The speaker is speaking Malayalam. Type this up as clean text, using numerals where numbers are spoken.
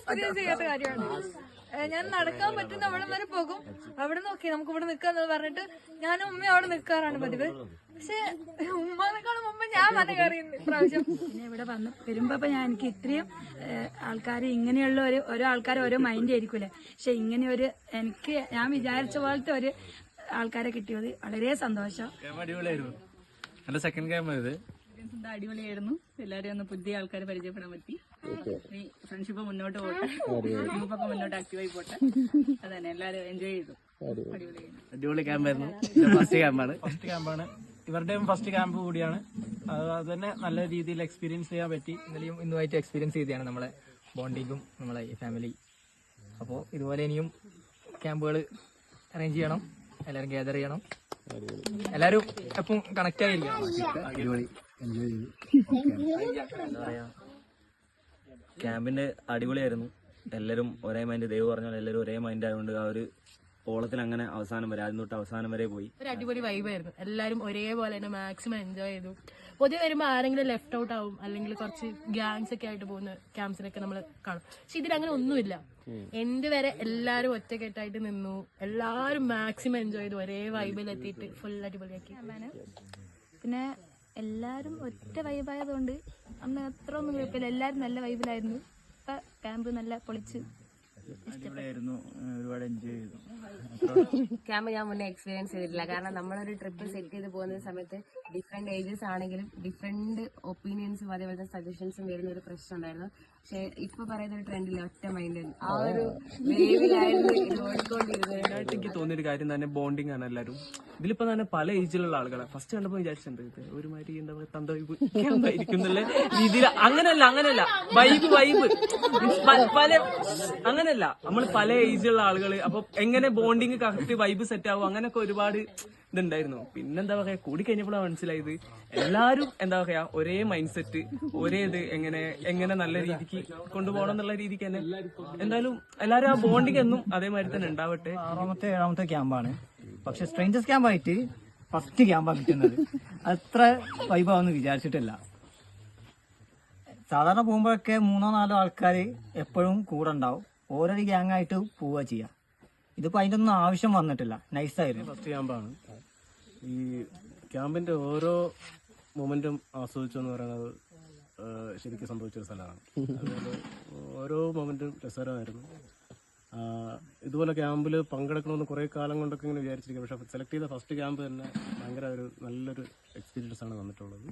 എക്സ്പീരിയൻസ് ചെയ്യാത്ത കാര്യമാണ്. ഞാൻ നടക്കാൻ പറ്റുന്ന അവിടെ വരെ പോകും, അവിടെ നോക്കി നമുക്ക് ഇവിടെ നിൽക്കാന്ന് പറഞ്ഞിട്ട് ഞാനും ഉമ്മയും അവിടെ നിൽക്കാറാണ് പതിവ്. പക്ഷെ ഉമ്മനെക്കാളും മുമ്പ് ഞാൻ മല കയറി പ്രാവശ്യം. പിന്നെ ഇവിടെ വരുമ്പോ എനിക്ക് ഇത്രയും ആൾക്കാർ ഇങ്ങനെയുള്ള ഓരോ ആൾക്കാർ ഓരോ മൈൻഡ് ആയിരിക്കൂലേ, പക്ഷെ ഇങ്ങനെ എനിക്ക് ഞാൻ വിചാരിച്ച പോലത്തെ ഒരു ആൾക്കാരെ കിട്ടിയത് വളരെ സന്തോഷം. അടിപൊളിയായിരുന്നു. എന്റെ സെക്കൻഡ് ക്യാമ്പ് ഇത് അടിപൊളിയായിരുന്നു. എല്ലാരെയും ഒന്ന് പുതിയ ആൾക്കാരെ പരിചയപ്പെടാൻ പറ്റി. ഈ ഫ്രണ്ട്ഷിപ്പ് മുന്നോട്ട് പോട്ടെ, ഗ്രൂപ്പൊക്കെ മുന്നോട്ട് ആക്റ്റീവായി പോട്ടെ. അതന്നെ എല്ലാരും എൻജോയ് ചെയ്തു. അടിപൊളി ക്യാമ്പായിരുന്നു. ഫസ്റ്റ് ക്യാമ്പാണ് ഇവരുടെയും ഫസ്റ്റ് ക്യാമ്പ് കൂടിയാണ്. അത് തന്നെ നല്ല രീതിയിൽ എക്സ്പീരിയൻസ് ചെയ്യാൻ പറ്റി. ഇന്നലെയും ഇന്നുമായിട്ട് എക്സ്പീരിയൻസ് ചെയ്തതാണ് നമ്മളെ ബോണ്ടിങ്ങും നമ്മളെ ഫാമിലി. അപ്പോൾ ഇതുപോലെ ഇനിയും ക്യാമ്പുകൾ അറേഞ്ച് ചെയ്യണം, എല്ലാവരും ഗ്യാദർ ചെയ്യണം, എല്ലാവരും എപ്പം കണക്ട് ആയിരിക്കണം. അടിപൊളി എൻജോയ് ചെയ്തു. എന്താ പറയാ, ക്യാമ്പിന്റെ അടിപൊളിയായിരുന്നു. എല്ലാവരും ഒരേ മൈൻഡ്, ദൈവം പറഞ്ഞാൽ എല്ലാവരും ഒരേ മൈൻഡ് ആയതുകൊണ്ട് ആ ഒരു ഓളത്തിൽ അങ്ങനെ അവസാനം വരെ, ആദ്യം തൊട്ട് അവസാനം വരെ പോയി. ഒരു അടിപൊളി വൈബായിരുന്നു. എല്ലാവരും ഒരേപോലെ തന്നെ മാക്സിമം എൻജോയ് ചെയ്തു. പൊതുവെ വരുമ്പോൾ ആരെങ്കിലും ലെഫ്റ്റ് ഔട്ട് ആവും, അല്ലെങ്കിൽ കുറച്ച് ഗ്യാങ്സ് ഒക്കെ ആയിട്ട് പോകുന്ന ക്യാമ്പ്സിനൊക്കെ നമ്മൾ കാണും. പക്ഷെ ഇതിലങ്ങനെ ഒന്നുമില്ല. എന്റെ വരെ എല്ലാവരും ഒറ്റക്കെട്ടായിട്ട് നിന്നു, എല്ലാവരും മാക്സിമം എൻജോയ് ചെയ്തു, ഒരേ വൈബിലെത്തിയിട്ട് ഫുൾ അടിപൊളിയാക്കി. പിന്നെ എല്ലാരും ഒറ്റ വൈബായതുകൊണ്ട് അന്ന് അത്ര ഒന്നും കുഴപ്പമില്ല, എല്ലാരും നല്ല വൈബിലായിരുന്നു. ഇപ്പൊ ക്യാമ്പ് നല്ല പൊളിച്ച് അടിപൊളിയായിരുന്നു. ഒരുപാട് എൻജോയ് ചെയ്തു. ക്യാമ്പ് ഞാൻ മുന്നേ എക്സ്പീരിയൻസ് ചെയ്തിട്ടില്ല. കാരണം നമ്മളൊരു ട്രിപ്പ് സെറ്റ് ചെയ്ത് പോകുന്ന സമയത്ത് ഡിഫറെന്റ് ഏജസ് ആണെങ്കിലും ഡിഫറെന്റ് ഒപ്പീനിയൻസും അതേപോലെ സജഷൻസും വരുന്ന ഒരു പ്രശ്നം ഉണ്ടായിരുന്നു. പക്ഷെ ഇപ്പൊ പറയുന്ന ഒരു ട്രെൻഡില്ല, ഒറ്റ മൈൻഡ് ആ ഒരു വേവിലായിരുന്നു ഓടിക്കൊണ്ടിരുന്നത്. എനിക്ക് തോന്നിയൊരു കാര്യം തന്നെ ബോണ്ടിങ് ആണ്. എല്ലാവരും ഇതിലിപ്പോ തന്നെ പല ഏജിലുള്ള ആളുകളാണ്. ഫസ്റ്റ് കണ്ടപ്പോ വിചാരിച്ചിട്ടുണ്ട് ഇത് ഒരുമാതിരി എന്താ പറയുക, തന്തയിരിക്കുന്നുള്ള രീതിയിൽ. അങ്ങനെയല്ല വൈബ് പല അങ്ങനെയല്ല, നമ്മൾ പല ഏജിലുള്ള ആളുകൾ. അപ്പൊ എങ്ങനെ ബോണ്ടിങ് കറക്റ്റ് വൈബ് സെറ്റ് ആവും, അങ്ങനെയൊക്കെ ഒരുപാട് ഇതുണ്ടായിരുന്നു. പിന്നെന്താ പറയാ, കൂടി കഴിഞ്ഞപ്പോഴാണ് മനസ്സിലായത് എല്ലാരും എന്താ പറയാ ഒരേ മൈൻഡ് സെറ്റ്, ഒരേ ഇത് എങ്ങനെ നല്ല രീതിക്ക് കൊണ്ടുപോകണം എന്നുള്ള രീതിക്ക് തന്നെ എന്തായാലും എല്ലാരും ആ ബോണ്ടിങ് എന്നും അതേമാതിരി തന്നെ ഉണ്ടാവട്ടെ. 6ാമത്തെ 7ാമത്തെ ക്യാമ്പാണ്. പക്ഷെ സ്ട്രേഞ്ചേഴ്സ് ക്യാമ്പായിട്ട് ഫസ്റ്റ് ക്യാമ്പാണ് കിട്ടുന്നത്. അത്ര വൈബാവെന്ന് വിചാരിച്ചിട്ടില്ല. സാധാരണ പോകുമ്പോഴൊക്കെ 3-4 ആൾക്കാർ എപ്പോഴും കൂടെ ഉണ്ടാവും, ഓരോരു ഗ്യാങ് ആയിട്ട് പോവുക ചെയ്യാം. ഇതിപ്പോ അതിന്റെ ഒന്നും ആവശ്യം വന്നിട്ടില്ല, നൈസായിരുന്നു. ഫസ്റ്റ് ക്യാമ്പാണ്. ഈ ക്യാമ്പിന്റെ ഓരോ മൊമെന്റും ആസ്വദിച്ചെന്ന് പറയുന്നത് ശരിക്കും സംഭവിച്ചൊരു സ്ഥലമാണ്. അതുപോലെ ഓരോ മൊമെന്റും രസകരമായിരുന്നു. ഇതുപോലെ ക്യാമ്പിൽ പങ്കെടുക്കണമെന്ന് കുറേ കാലം കൊണ്ടൊക്കെ ഇങ്ങനെ വിചാരിച്ചിരിക്കും. പക്ഷെ സെലക്ട് ചെയ്ത ഫസ്റ്റ് ക്യാമ്പ് തന്നെ ഭയങ്കര നല്ലൊരു എക്സ്പീരിയൻസ് ആണ് വന്നിട്ടുള്ളത്.